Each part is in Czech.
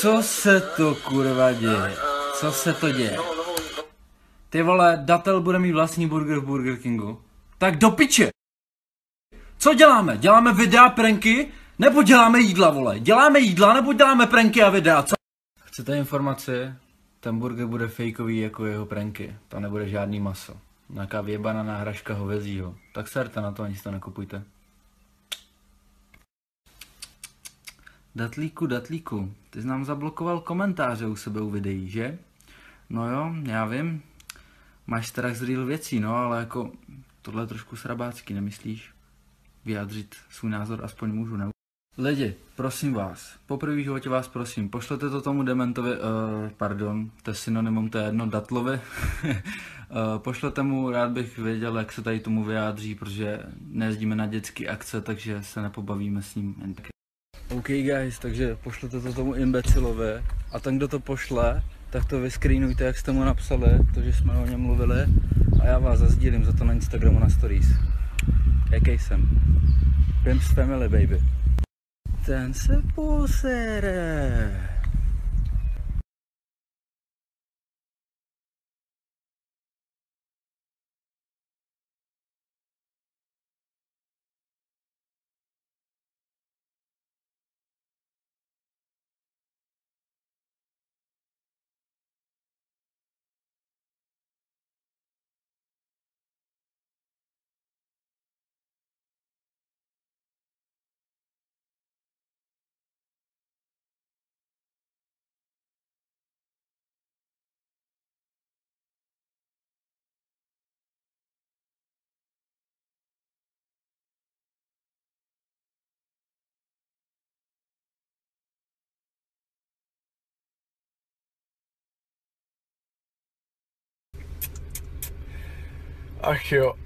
Co se to kurva děje? Co se to děje? Ty vole, Datel bude mít vlastní burger v Burger Kingu. Tak do piče! Co děláme? Děláme videa, pranky? Nebo děláme jídla, vole? Děláme jídla, nebo děláme pranky a videa, co? Chcete informace? Ten burger bude fejkový jako jeho pranky. To nebude žádný maso. Nějaká věbaná náhražka hovězího. Tak serte na to, ani si to nekupujte. Datlíku, ty jsi nám zablokoval komentáře u sebe u videí, že? No jo, já vím. Máš strach z real věcí, no, ale jako tohle je trošku srabácký, nemyslíš? Vyjádřit svůj názor aspoň můžu, ne? Lidi, prosím vás, po první životě vás prosím, pošlete to tomu dementovi, pardon, to je synonymum, to je jedno, Datlovi. Pošlete mu, rád bych věděl, jak se tady tomu vyjádří, protože nejezdíme na dětské akce, takže se nepobavíme s ním jen taky. OK guys, takže pošlete to tomu imbecilovi a ten, kdo to pošle, tak to vyscreenujte, jak jste mu napsali, to, že jsme o něm mluvili a já vás zazdílím za to na Instagramu na stories. Jaký jsem? Pimps Family, baby. Ten se posere.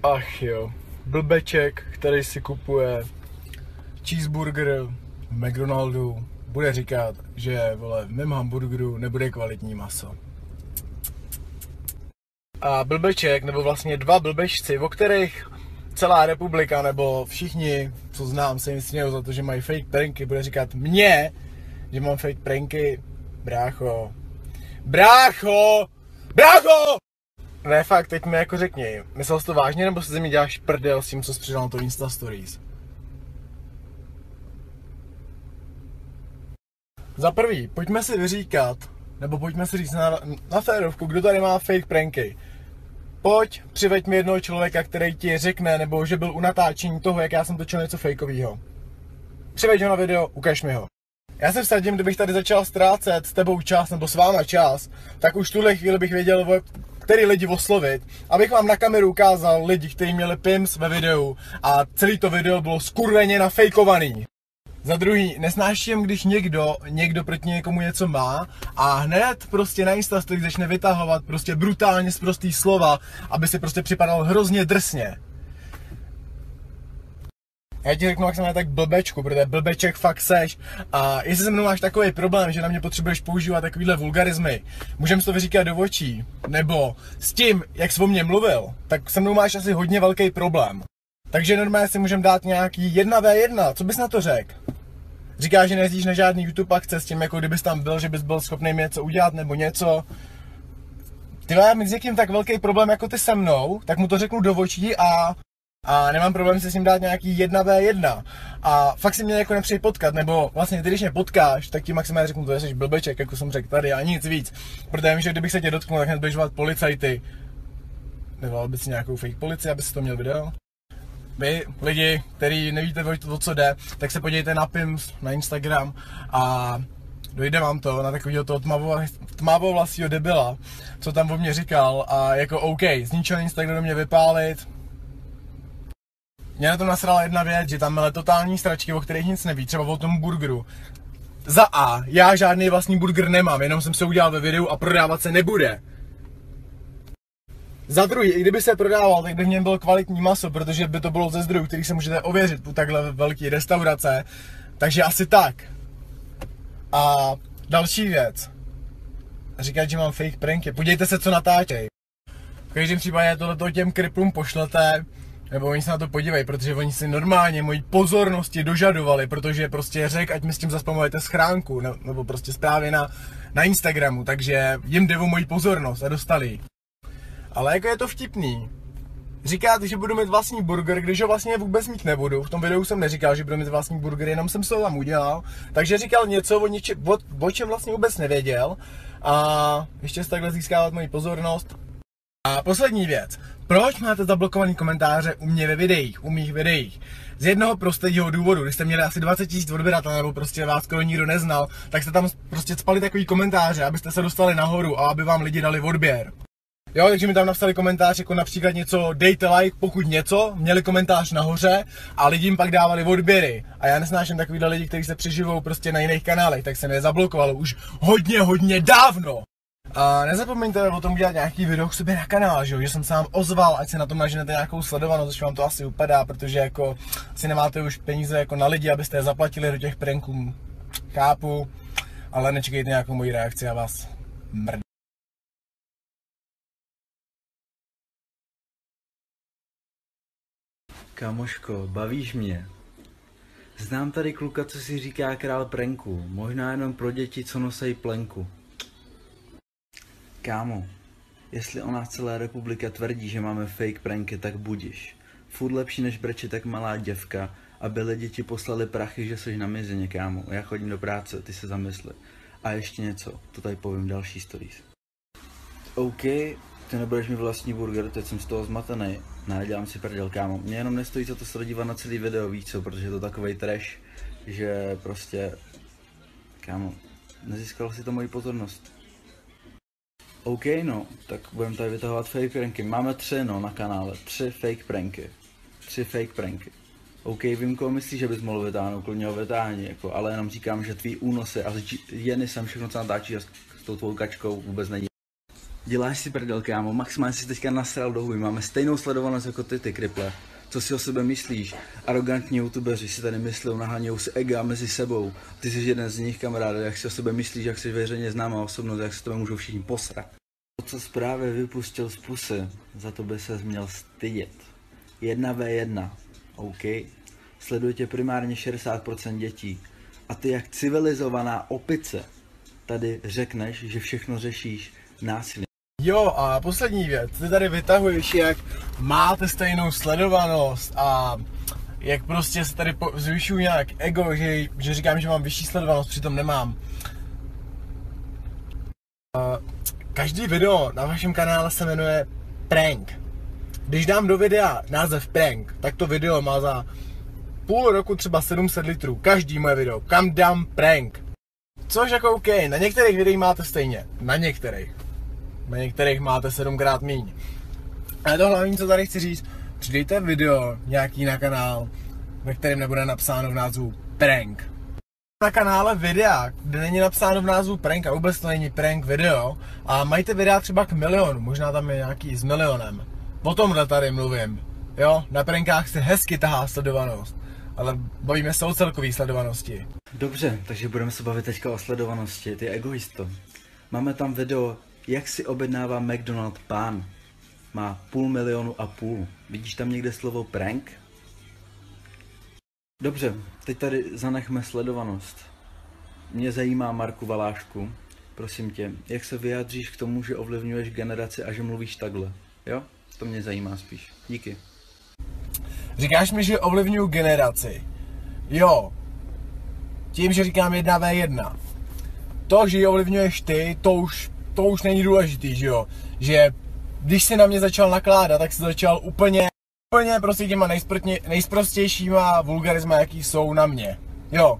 Ach jo, blbeček, který si kupuje cheeseburger v McDonaldu, bude říkat, že vole, v mém hamburgeru nebude kvalitní maso. A blbeček, nebo vlastně dva blbečci, o kterých celá republika, nebo všichni, co znám, se jim smějou za to, že mají fake pranky, bude říkat mně, že mám fake pranky, brácho. Ne, fakt, teď mi jako řekni, myslel jsi to vážně, nebo se ze mě děláš prdel s tím, co jsi přidal na to Insta Stories? Za prvý, pojďme si vyříkat, nebo pojďme si říct na férovku, kdo tady má fake pranky. Pojď, přiveď mi jednoho člověka, který ti řekne, nebo že byl u natáčení toho, jak já jsem točil něco fejkovýho. Přiveď ho na video, ukaž mi ho. Já se vsadím, kdybych tady začal ztrácet s tebou čas, nebo s váma čas, tak už v tuhle chvíli bych věděl, který lidi oslovit, abych vám na kameru ukázal lidi, kteří měli pimps ve videu a celý to video bylo skurveně nafejkovaný. Za druhý, nesnáším, když někdo proti někomu něco má a hned prostě na Instastory začne vytahovat prostě brutálně sprostý slova, aby si prostě připadal hrozně drsně. Já ti řeknu, jak jsem tak blbečku, protože blbeček fakt seš a jestli se mnou máš takový problém, že na mě potřebuješ používat takovýhle vulgarizmy, můžeme si to vyříkat do očí, nebo s tím, jak jsi o mně mluvil, tak se mnou máš asi hodně velký problém. Takže normálně si můžeme dát nějaký 1v1, co bys na to řekl? Říkáš, že nejezdíš na žádný YouTube akce s tím, jako kdybys tam byl, že bys byl schopný mi něco udělat nebo něco. Ty já mít s někým tak velký problém jako ty se mnou, tak mu to řeknu do očí a nemám problém si s ním dát nějaký 1v1. A fakt si mě jako nepřijde potkat, nebo vlastně ty, když mě potkáš, tak ti maximálně řeknu, to jsi blbeček, jako jsem řekl tady a nic víc. Protože vím, že kdybych se tě dotknul, tak hned budeš volat policajty. Nevolal bys si nějakou fake policii, aby si to měl video? Vy, lidi, který nevíte o co jde, tak se podívejte na Pimps, na Instagram a dojde vám to na takového toho tmavovlasího debila, co tam o mě říkal a jako OK, z ničeho Instagram do mě vypálit. Mě na tom nasrala jedna věc, že tam měly totální sračky, o kterých nic neví, třeba o tom burgeru. Za A, já žádný vlastní burger nemám, jenom jsem se udělal ve videu a prodávat se nebude. Za druhý, i kdyby se prodával, tak by v něm bylo kvalitní maso, protože by to bylo ze zdrojů, který se můžete ověřit u takhle velké restaurace. Takže asi tak. A další věc. Říkat, že mám fake pranky. Podívejte se, co natáčej. V každém případě tohleto těm kriplům pošlete. Nebo oni se na to podívají, protože oni si normálně mojí pozornosti dožadovali, protože prostě řekl, ať mi s tím zaspamujete schránku, nebo prostě zprávy na Instagramu, takže jim jde o moji pozornost a dostali ji. Ale jako je to vtipný. Říkáte, že budu mít vlastní burger, když ho vlastně vůbec mít nebudu. V tom videu jsem neříkal, že budu mít vlastní burger, jenom jsem se to tam udělal. Takže říkal něco o čem vlastně vůbec nevěděl. A ještě se takhle získávat moji pozornost. A poslední věc. Proč máte zablokovaný komentáře u mě ve videích, u mých videích? Z jednoho prostého důvodu, když jste měli asi 20 000 odběratelů, nebo prostě vás skoro nikdo neznal, tak jste tam prostě spali takový komentáře, abyste se dostali nahoru a aby vám lidi dali odběr. Jo, takže mi tam napsali komentář jako například něco, dejte like, pokud něco, měli komentář nahoře a lidi jim pak dávali odběry. A já nesnáším takovýhle lidi, kteří se přeživou prostě na jiných kanálech, tak jsem je zablokoval už hodně dávno. A nezapomeňte o tom udělat nějaký video k sobě na kanál, že jsem se vám ozval, ať se na tom naženete nějakou sledovanost, což vám to asi upadá, protože jako si nemáte už peníze jako na lidi, abyste je zaplatili do těch pranků. Chápu, ale nečekejte nějakou moji reakci a vás mrdá. Kamoško, bavíš mě. Znám tady kluka, co si říká král pranku. Možná jenom pro děti, co nosejí plenku. Kámo, jestli o nás celá republika tvrdí, že máme fake pranky, tak budiš. Furt lepší než brečet tak malá děvka, aby lidi ti poslali prachy, že jsi na mizině, kámo. Já chodím do práce, ty se zamysli. A ještě něco, to tady povím další stories. OK, ty nebudeš mi vlastní burger, teď jsem z toho zmatený. Nedělám si prdel, kámo. Mě jenom nestojí za to se dívat na celý video, víš co, protože je to takovej trash, že prostě, kámo, nezískal si to moji pozornost. OK, no, tak budeme tady vytahovat fake pranky. Máme 3, no, na kanále, 3 fake pranky. 3 fake pranky. OK, vím, koho myslíš, že bys mohl vytáhnout, klidně ho vytáhni, jako, ale jenom říkám, že tvý únosy a jeny jsem všechno, co natáčí s tou tvou kačkou, vůbec není. Děláš si prdel, kámo, maximálně si teďka nasral do huby, máme stejnou sledovanost jako ty kriple. Co si o sebe myslíš? Arrogantní youtubeři si tady myslou, nahánějou si ega mezi sebou. Ty jsi jeden z nich, kamaráde, jak si o sebe myslíš, jak jsi veřejně známá osobnost, jak se tebe můžou všichni posrat. To, co zprávě vypustil z pusy, za to by ses měl stydět. 1v1, OK? Sleduje tě primárně 60% dětí. A ty jak civilizovaná opice tady řekneš, že všechno řešíš násilně. Jo, a poslední věc, ty tady vytahuješ, jak máte stejnou sledovanost a jak prostě se tady zvyšuju nějak ego, že říkám, že mám vyšší sledovanost, přitom nemám. Každý video na vašem kanále se jmenuje prank. Když dám do videa název prank, tak to video má za půl roku třeba 700 litrů. Každý moje video, kam dám prank. Což jako OK, na některých videích máte stejně, na některých máte 7krát míň. Ale to hlavní, co tady chci říct, přidejte video nějaký na kanál, ve kterém nebude napsáno v názvu prank. Na kanále videa, kde není napsáno v názvu prank a vůbec to není prank video a majte videa třeba k milionu, možná tam je nějaký s milionem. O tomhle tady mluvím, jo, na prankách se hezky tahá sledovanost, ale bavíme se o celkové sledovanosti. Dobře, takže budeme se bavit teďka o sledovanosti, ty egoisto. Máme tam video, jak si objednává McDonald pán. Má 500 000. Vidíš tam někde slovo prank? Dobře, teď tady zanechme sledovanost. Mě zajímá, Marku Valášku, prosím tě, jak se vyjádříš k tomu, že ovlivňuješ generaci a že mluvíš takhle, jo? To mě zajímá spíš. Díky. Říkáš mi, že ovlivňuju generaci. Jo. Tím, že říkám 1v1. To, že ji ovlivňuješ ty, to už není důležitý, že jo? Že když jsi na mě začal nakládat, tak jsi začal úplně prostě těma nejsprostějšíma vulgarisma, jaký jsou na mě. Jo.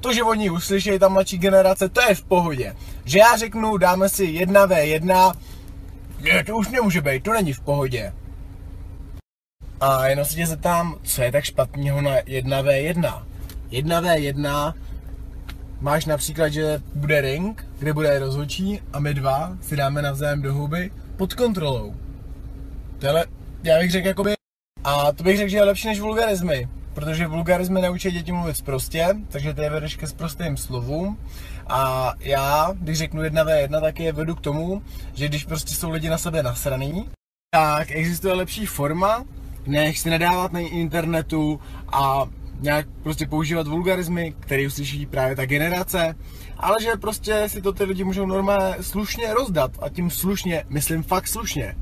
To, že oni uslyšejí ta mladší generace, to je v pohodě. Že já řeknu, dáme si 1v1, ne, to už nemůže být, to není v pohodě. A jenom se tě zeptám, co je tak špatného na 1v1? 1v1 máš například, že bude ring, kde bude rozhodčí a my dva si dáme navzájem do huby pod kontrolou. Tohle, já bych řekl jakoby, a to bych řekl, že je lepší než vulgarizmy, protože vulgarizmy naučí děti mluvit sprostě, takže ty je vedeš ke sprostým slovům. A já, když řeknu 1v1, tak je vedu k tomu, že když prostě jsou lidi na sebe nasraný, tak existuje lepší forma, nech si nadávat na internetu a nějak prostě používat vulgarismy, které uslyší právě ta generace, ale že prostě si to ty lidi můžou normálně slušně rozdat a tím slušně, myslím fakt slušně,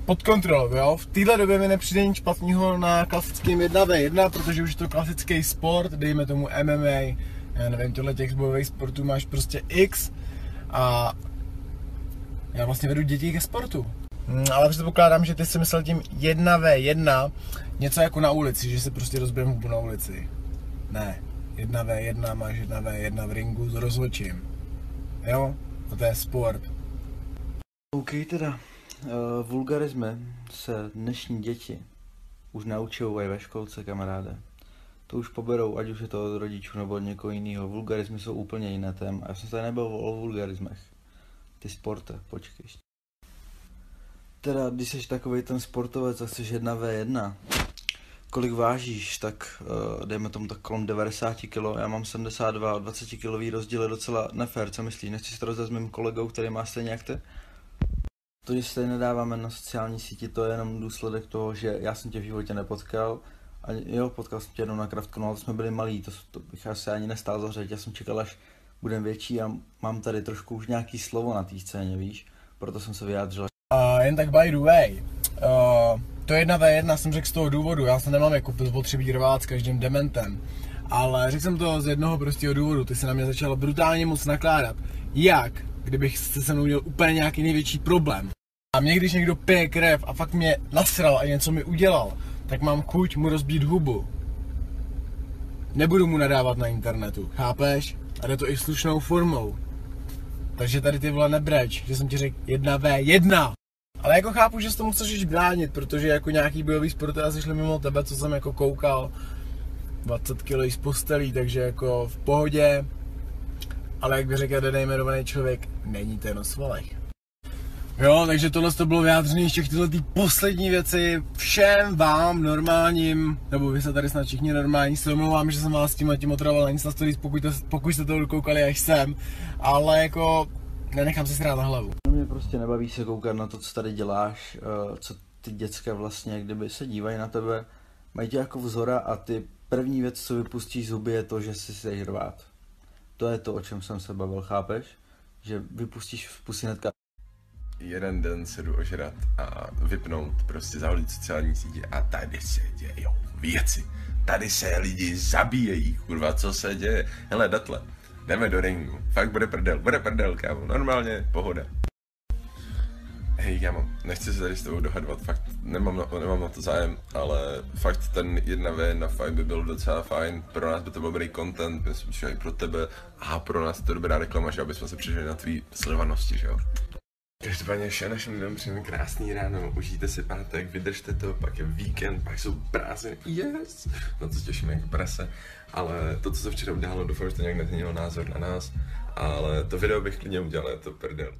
pod kontrolou, jo. V téhle době mi nepřijde nic špatného na klasickém 1v1, protože už je to klasický sport, dejme tomu MMA, já nevím, tohle těch bojových sportů máš prostě X a já vlastně vedu děti ke sportu. Ale předpokládám, že ty si myslel tím 1v1 něco jako na ulici, že se prostě rozbijeme hubu na ulici. Ne, 1v1 máš 1v1 v ringu s rozhodčím. Jo? To je sport. OK teda, vulgarismy se dnešní děti už naučují ve školce, kamaráde. To už poberou, ať už je to od rodičů nebo od někoho jiného. Vulgarismy jsou úplně jiné téma. Já jsem se nebavil o vulgarismech. Ty sporte, počkej. Teda, když jsi takovej ten sportovec a chceš 1v1, kolik vážíš, tak dejme tomu tak kolem 90 kg, já mám 72, 20 kg rozdíl je docela nefér, co myslíš? Nechci si to rozdat s mým kolegou, který má stejně jak ty? To, že se nedáváme na sociální síti, to je jenom důsledek toho, že já jsem tě v životě nepotkal. A jo, potkal jsem tě jednou na Craftconu, ale to jsme byli malí, to bych asi ani nestál za řeď, já jsem čekal, až budem větší a mám tady trošku už nějaký slovo na té scéně, víš? Proto jsem se vyjádřil. Jen tak by the way, to 1v1 jsem řekl z toho důvodu, já se nemám jako potřebí rvát s každým dementem, ale řekl jsem to z jednoho prostého důvodu, ty se na mě začalo brutálně moc nakládat. Jak, kdybych se mnou měl úplně nějaký největší problém? A mě když někdo pije krev a fakt mě nasral a něco mi udělal, tak mám chuť mu rozbít hubu. Nebudu mu nadávat na internetu, chápeš? A jde to i slušnou formou. Takže tady ty vole nebreč, že jsem ti řekl 1v1. Ale jako chápu, že se tomu chceš bránit, protože jako nějaký bojový sportovci šli mimo tebe, co jsem jako koukal, 20 kg z postelí, takže jako v pohodě. Ale jak by řekl nejmenovaný člověk, není to jen o svalech. Jo, takže tohle to bylo vyjádřené ještě tyhle ty poslední věci všem vám normálním, nebo vy se tady snad všichni normální, se omlouvám, že jsem vás tím otravoval na Insta Stories, pokud jste to dokoukali až sem, ale jako nenechám se srát na hlavu. Mě prostě nebaví se koukat na to, co tady děláš, co ty děcka vlastně, kdyby se dívají na tebe, mají tě jako vzora a ty první věc, co vypustíš z huby, je to, že si jdeš rvát. To je to, o čem jsem se bavil, chápeš? Že vypustíš z pusy hnedka. Jeden den se jdu ožrat a vypnout, prostě zahodit sociální sítě a tady se dějou věci. Tady se lidi zabíjejí, kurva, co se děje? Hele, datle, jdeme do ringu, fakt bude prdel, kámo, normálně, pohoda. Hej, kámo, nechci se tady s tebou dohadovat, fakt nemám na to zájem, ale fakt ten 1v1 fight by byl docela fajn, pro nás by to byl dobrý content, myslím, že i pro tebe a pro nás to dobrá reklama, že aby jsme se přišli na tvý sledovanosti, že jo. Každopádně všem našim lidem přejeme krásný ráno, užijte si pátek, vydržte to, pak je víkend, pak jsou prázdniny, yes! Na to se těšíme jak prase, ale to, co se včera udělalo, doufám, že to nějak nezměnilo názor na nás, ale to video bych klidně udělal, je to prdel.